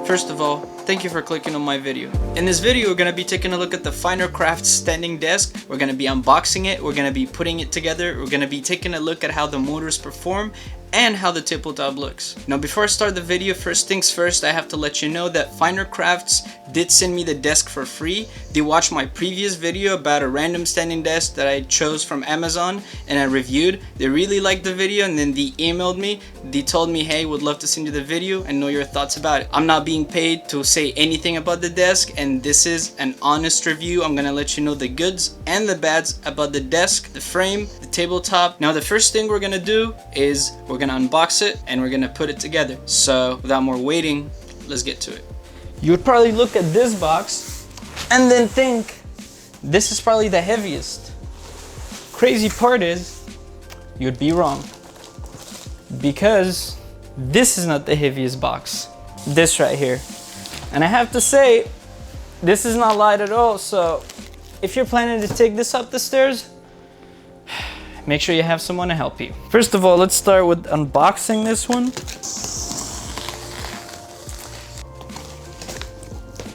First of all, thank you for clicking on my video. In this video, we're going to be taking a look at the Finercrafts standing desk. We're going to be unboxing it, we're going to be putting it together, we're going to be taking a look at how the motors perform and how the tabletop looks. Now before I start the video, first things first, I have to let you know that Finercrafts did send me the desk for free. They watched my previous video about a random standing desk that I chose from Amazon and I reviewed. They really liked the video and then they emailed me. They told me, hey, would love to send you the video and know your thoughts about it. I'm not being paid to say anything about the desk and this is an honest review. I'm gonna let you know the goods and the bads about the desk, the frame, the tabletop. Now the first thing we're gonna do is we're gonna unbox it and we're gonna put it together. So without more waiting, let's get to it. You would probably look at this box and then think this is probably the heaviest. Crazy part is you'd be wrong, because this is not the heaviest box. This right here. And I have to say, this is not light at all. So if you're planning to take this up the stairs, make sure you have someone to help you. First of all, let's start with unboxing this one.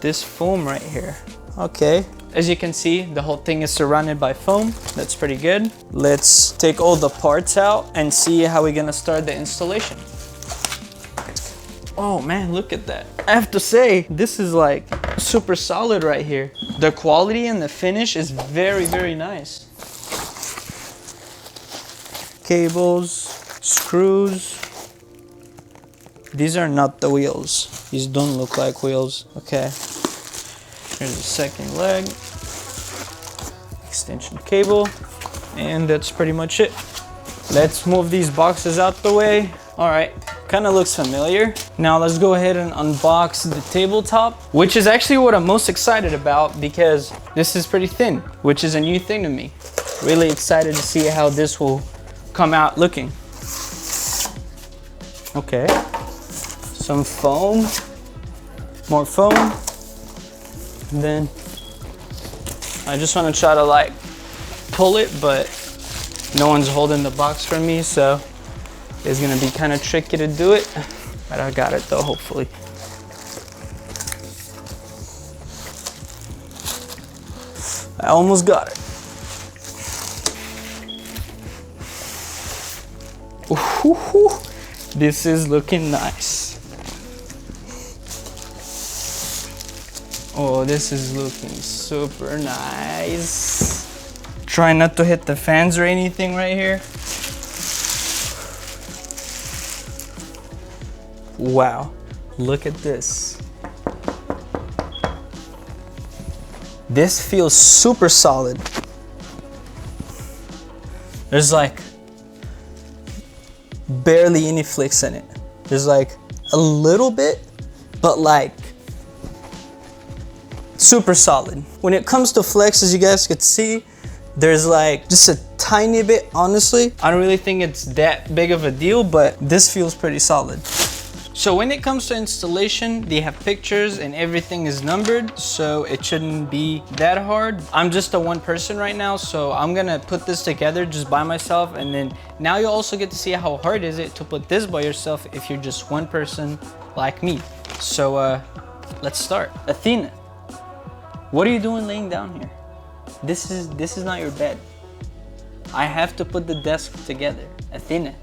This foam right here. Okay. As you can see, the whole thing is surrounded by foam. That's pretty good. Let's take all the parts out and see how we're gonna start the installation. Oh man, look at that. I have to say, this is like super solid right here. The quality and the finish is very, very nice. Cables, screws. These are not the wheels. These don't look like wheels. Okay. Here's the second leg. Extension cable. And that's pretty much it. Let's move these boxes out the way. All right, kind of looks familiar. Now let's go ahead and unbox the tabletop, which is actually what I'm most excited about because this is pretty thin, which is a new thing to me. Really excited to see how this will come out looking. Okay, some foam, more foam. And then I just want to try to like pull it, but no one's holding the box for me, so it's gonna be kind of tricky to do it, but I got it though, hopefully. I almost got it. Ooh, this is looking nice. Oh, this is looking super nice. Try not to hit the fans or anything right here. Wow, look at this. This feels super solid. There's like barely any flicks in it. There's like a little bit, but like super solid. When it comes to flex, as you guys could see, there's like just a tiny bit, honestly. I don't really think it's that big of a deal, but this feels pretty solid. So when it comes to installation, they have pictures and everything is numbered, so it shouldn't be that hard. I'm just a one person right now, so I'm gonna put this together just by myself, and then now you also get to see how hard is it to put this by yourself if you're just one person like me. So let's start. Athena, what are you doing laying down here? This is not your bed. I have to put the desk together. Athena.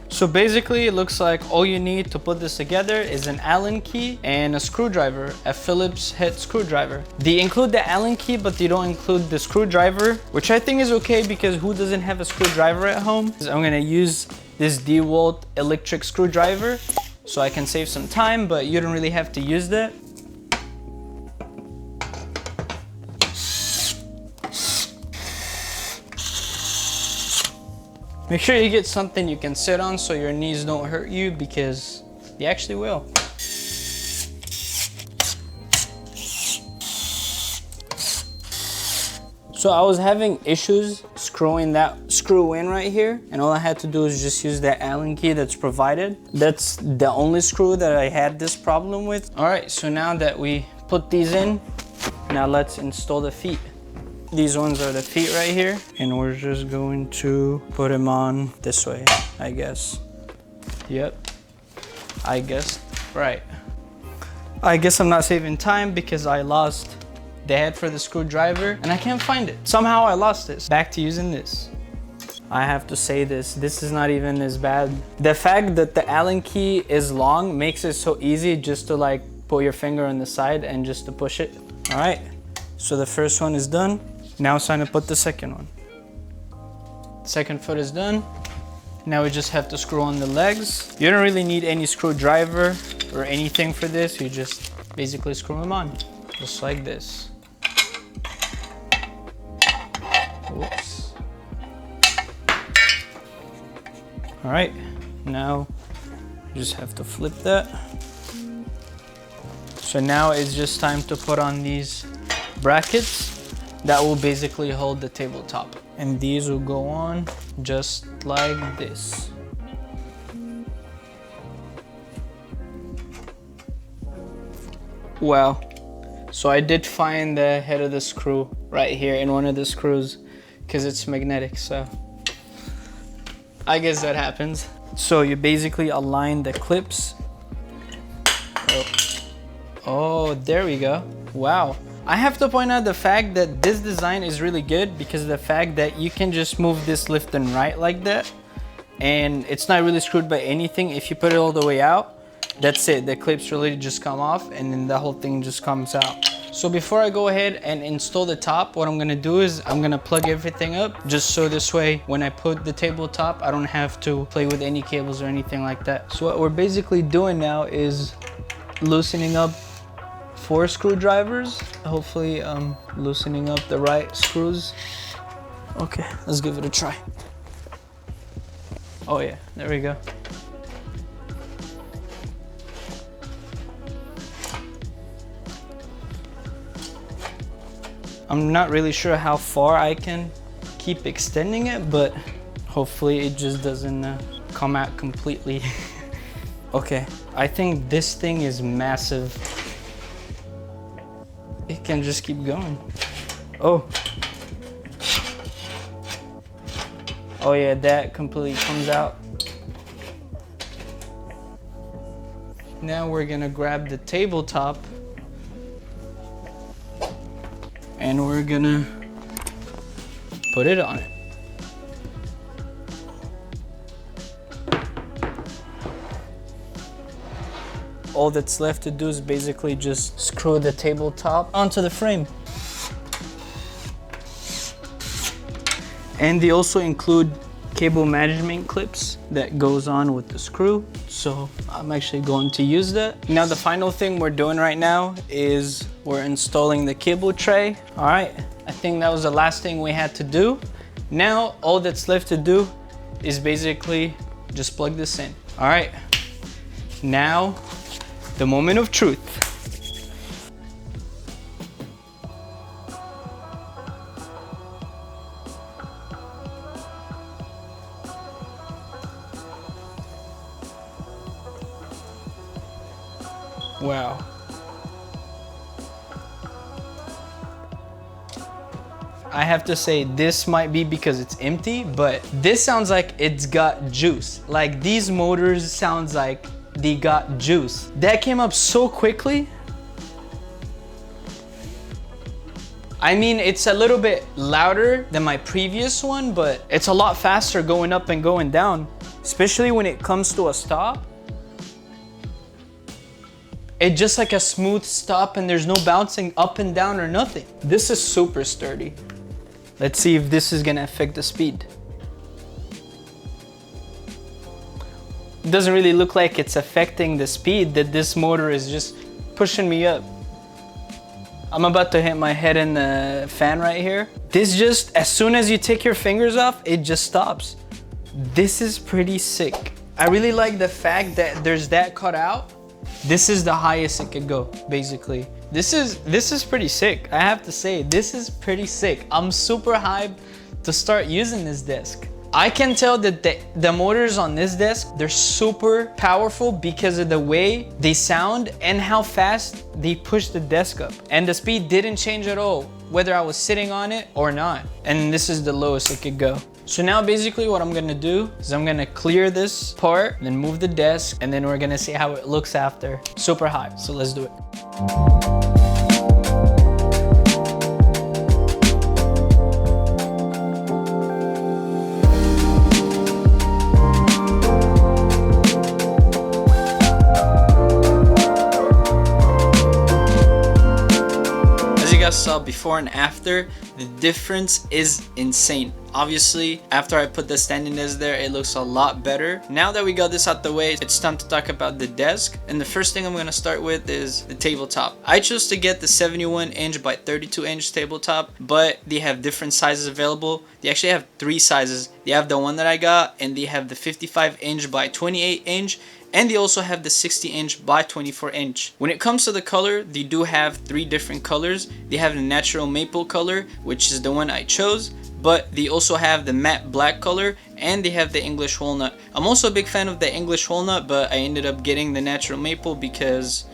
So basically it looks like all you need to put this together is an Allen key and a screwdriver, a Phillips head screwdriver. They include the Allen key, but they don't include the screwdriver, which I think is okay because who doesn't have a screwdriver at home? I'm gonna use this DeWalt electric screwdriver so I can save some time, but you don't really have to use that. Make sure you get something you can sit on so your knees don't hurt you, because they actually will. So I was having issues screwing that screw in right here, and all I had to do is just use that Allen key that's provided. That's the only screw that I had this problem with. All right, so now that we put these in, now let's install the feet. These ones are the feet right here, and we're just going to put them on this way, I guess. Yep. I guess, right. I guess I'm not saving time because I lost the head for the screwdriver and I can't find it. Somehow I lost this. Back to using this. I have to say this is not even as bad. The fact that the Allen key is long makes it so easy just to like put your finger on the side and just to push it. All right, so the first one is done. Now it's time to put the second one. Second foot is done. Now we just have to screw on the legs. You don't really need any screwdriver or anything for this. You just basically screw them on, just like this. Whoops. All right, now you just have to flip that. So now it's just time to put on these brackets that will basically hold the tabletop. And these will go on just like this. Wow. So I did find the head of the screw right here in one of the screws because it's magnetic, so I guess that happens. So you basically align the clips. Oh, there we go. Wow. I have to point out the fact that this design is really good because of the fact that you can just move this left and right like that. And it's not really screwed by anything. If you put it all the way out, that's it. The clips really just come off and then the whole thing just comes out. So before I go ahead and install the top, what I'm gonna do is I'm gonna plug everything up just so this way when I put the tabletop, I don't have to play with any cables or anything like that. So what we're basically doing now is loosening up 4 screwdrivers. Hopefully I'm loosening up the right screws. Okay, let's give it a try. Oh yeah, there we go. I'm not really sure how far I can keep extending it, but hopefully it just doesn't come out completely. Okay, I think this thing is massive. It can just keep going. Oh. Oh yeah, that completely comes out. Now we're gonna grab the tabletop and we're gonna put it on it. All that's left to do is basically just screw the tabletop onto the frame. And they also include cable management clips that goes on with the screw. So I'm actually going to use that. Now the final thing we're doing right now is we're installing the cable tray. All right, I think that was the last thing we had to do. Now all that's left to do is basically just plug this in. All right, now the moment of truth. Wow. I have to say this might be because it's empty, but this sounds like it's got juice. Like these motors sounds like they got juice. That came up so quickly. I mean, it's a little bit louder than my previous one, but it's a lot faster going up and going down, especially when it comes to a stop. It's just like a smooth stop and there's no bouncing up and down or nothing. This is super sturdy. Let's see if this is gonna affect the speed. It doesn't really look like it's affecting the speed, that this motor is just pushing me up. I'm about to hit my head in the fan right here. This just, as soon as you take your fingers off, it just stops. This is pretty sick. I really like the fact that there's that cut out. This is the highest it could go, basically. This is pretty sick. I have to say, this is pretty sick. I'm super hyped to start using this desk. I can tell that the motors on this desk, they're super powerful because of the way they sound and how fast they push the desk up. And the speed didn't change at all, whether I was sitting on it or not. And this is the lowest it could go. So now basically what I'm gonna do is I'm gonna clear this part, then move the desk, and then we're gonna see how it looks after. Super high, so let's do it. Saw before and after, the difference is insane. Obviously, after I put the standing desk there, it looks a lot better. Now that we got this out the way, it's time to talk about the desk. And the first thing I'm going to start with is the tabletop. I chose to get the 71 inch by 32 inch tabletop, but they have different sizes available. They actually have 3 sizes. They have the one that I got, and they have the 55 inch by 28 inch, and they also have the 60 inch by 24 inch. When it comes to the color, they do have 3 different colors. They have the natural maple color, which is the one I chose, but they also have the matte black color, and they have the English walnut. I'm also a big fan of the English walnut, but I ended up getting the natural maple because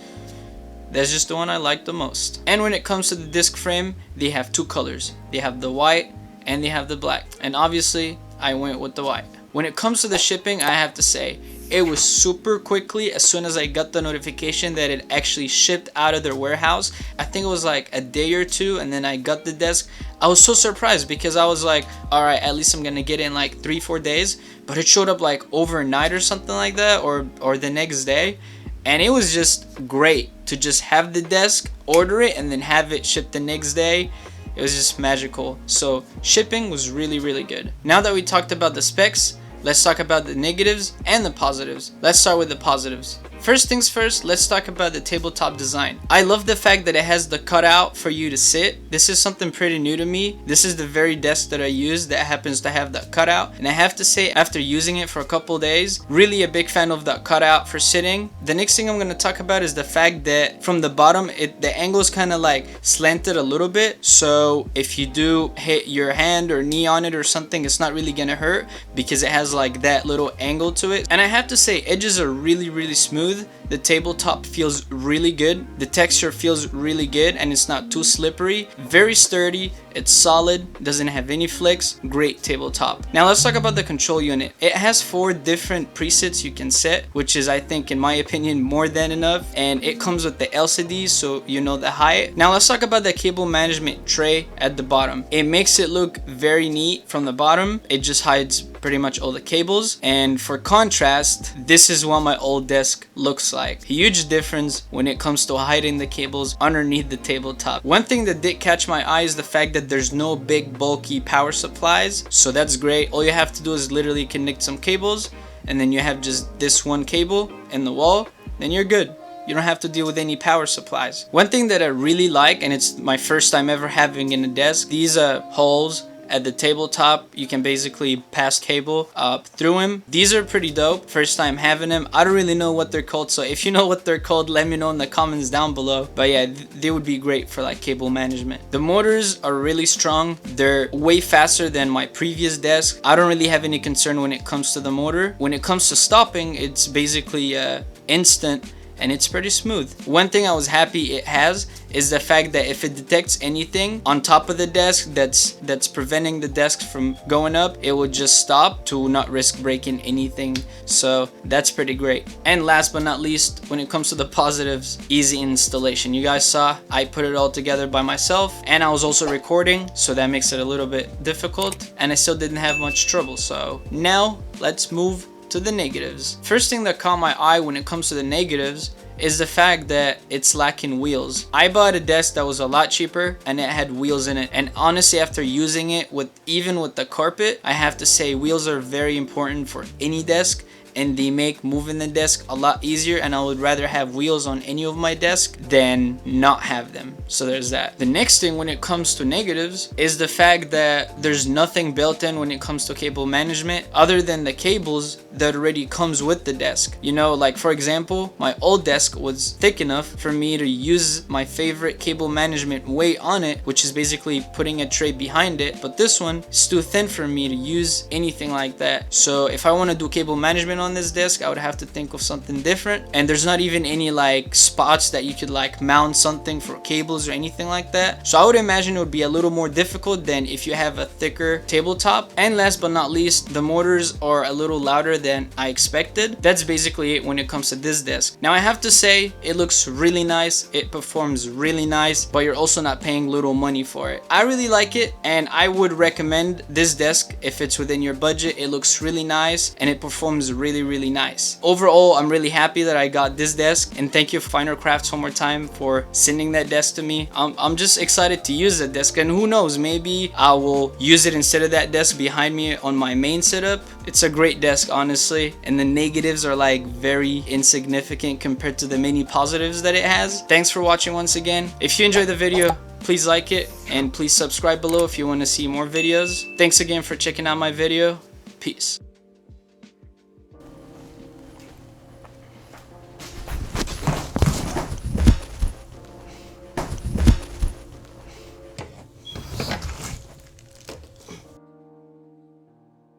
that's just the one I like the most. And when it comes to the disc frame, they have 2 colors. They have the white and they have the black, and obviously I went with the white. When it comes to the shipping, I have to say it was super quickly. As soon as I got the notification that it actually shipped out of their warehouse, I think it was like a day or 2, and then I got the desk. I was so surprised because I was like, all right, at least I'm gonna get it in like 3-4 days, but it showed up like overnight or something like that, or the next day. And it was just great to just have the desk, order it, and then have it shipped the next day. It was just magical. So shipping was really, really good. Now that we talked about the specs, let's talk about the negatives and the positives. Let's start with the positives. First things first, let's talk about the tabletop design. I love the fact that it has the cutout for you to sit. This is something pretty new to me. This is the very desk that I use that happens to have that cutout. And I have to say, after using it for a couple days, really a big fan of that cutout for sitting. The next thing I'm going to talk about is the fact that from the bottom, the angle is kind of like slanted a little bit. So if you do hit your hand or knee on it or something, it's not really going to hurt because it has like that little angle to it. And I have to say, edges are really, really smooth. The tabletop feels really good. The texture feels really good, and it's not too slippery. Very sturdy. It's solid. Doesn't have any flicks. Great tabletop. Now let's talk about the control unit. It has 4 different presets you can set, which is, I think, in my opinion, more than enough. And it comes with the LCDs, so you know the height. Now let's talk about the cable management tray at the bottom. It makes it look very neat from the bottom. It just hides pretty much all the cables, and for contrast, this is what my old desk looks like. Huge difference when it comes to hiding the cables underneath the tabletop. One thing that did catch my eye is the fact that there's no big bulky power supplies, so that's great. All you have to do is literally connect some cables, and then you have just this one cable in the wall, then you're good. You don't have to deal with any power supplies. One thing that I really like, and it's my first time ever having in a desk, these holes at the tabletop. You can basically pass cable up through them. These are pretty dope. First time having them. I don't really know what they're called, so if you know what they're called, let me know in the comments down below. But yeah, they would be great for like cable management. The motors are really strong. They're way faster than my previous desk. I don't really have any concern when it comes to the motor. When it comes to stopping, it's basically instant, and it's pretty smooth. One thing I was happy it has is the fact that if it detects anything on top of the desk that's preventing the desk from going up, it will just stop to not risk breaking anything. So that's pretty great. And last but not least, when it comes to the positives, easy installation. You guys saw I put it all together by myself, and I was also recording, so that makes it a little bit difficult, and I still didn't have much trouble. So now let's move to the negatives. First thing that caught my eye when it comes to the negatives is the fact that it's lacking wheels. I bought a desk that was a lot cheaper and it had wheels in it, and honestly, after using it even with the carpet, I have to say wheels are very important for any desk, and they make moving the desk a lot easier, and I would rather have wheels on any of my desk than not have them. So there's that. The next thing when it comes to negatives is the fact that there's nothing built in when it comes to cable management other than the cables that already comes with the desk. You know, like for example, my old desk was thick enough for me to use my favorite cable management weight on it, which is basically putting a tray behind it, but this one is too thin for me to use anything like that. So if I want to do cable management on on this desk, I would have to think of something different. And there's not even any like spots that you could like mount something for cables or anything like that. So I would imagine it would be a little more difficult than if you have a thicker tabletop. And last but not least, the motors are a little louder than I expected. That's basically it when it comes to this desk. Now I have to say, it looks really nice, it performs really nice, but you're also not paying little money for it. I really like it, and I would recommend this desk if it's within your budget. It looks really nice and it performs really nice. Overall, I'm really happy that I got this desk, and thank you Finercrafts one more time for sending that desk to me. I'm just excited to use the desk, and who knows, maybe I will use it instead of that desk behind me on my main setup. It's a great desk, honestly, and the negatives are like very insignificant compared to the many positives that it has. Thanks for watching once again. If you enjoyed the video, please like it, and please subscribe below if you want to see more videos. Thanks again for checking out my video. Peace.